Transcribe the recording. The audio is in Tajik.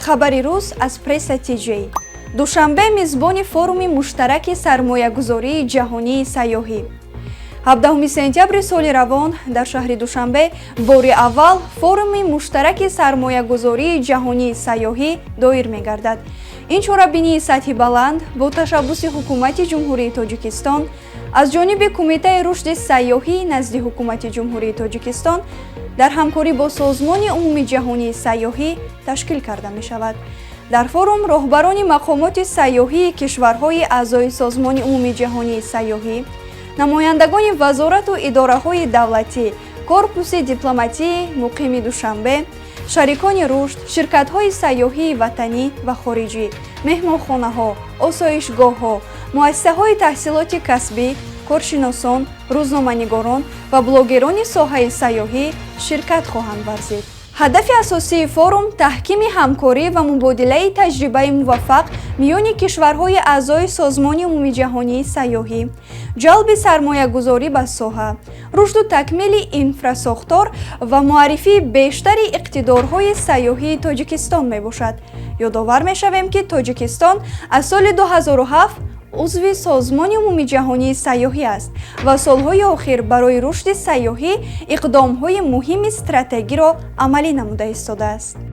хабари рӯз аз пресса TJ. душанбе мизбони форуми муштараки сармоягузории ҷаҳонии сайёҳӣ. 17 сентябри соли равон дар шаҳри Душанбе бори аввал форуми муштараки сармоягузории ҷаҳонии сайёҳӣ доир мегардад. ин чорабинии сатҳи баланд бо ташаббуси ҳукумати ҷумҳурии Тоҷикистон аз ҷониби Кумитаи рушди сайёҳӣ назди ҳукумати ҷумҳурии Тоҷикистон дар ҳамкорӣ бо Созмони умумии ҷаҳонии сайёҳӣ ташкил карда мешавад. дар форум роҳбарони мақомоти сайёҳии кишварҳои аъзои Созмони умумии ҷаҳонии сайёҳӣ, намояндагони вазорату идораҳои давлатӣ, корпуси дипломатии муқими Душанбе, шарикони рушд, ширкатҳои сайёҳии ватанӣ ва хориҷӣ, меҳмонхонаҳо, осоишгоҳҳо, муассисаҳои таҳсилоти касбӣ, коршиносон, рӯзноманигорон ва блогерони соҳаи сайёҳӣ ширкат хоҳанд варзид. ҳадафи асосии форум таҳкими ҳамкорӣ ва мубодилаи таҷрибаи муваффақ миёни кишварҳои аъзои Созмони умумии ҷаҳонии сайёҳӣ, ҷалби сармоягузорӣ ба соҳа, рушду такмили инфрасохтор ва муаррифии бештари иқтидорҳои сайёҳии Тоҷикистон мебошад. ёдовар мешавем, ки Тоҷикистон аз соли 2007 узви Созмони умумии ҷаҳонии сайёҳӣ аст ва солҳои охир барои рушди сайёҳӣ иқдомҳои муҳими стратегиро амалӣ намуда истодааст.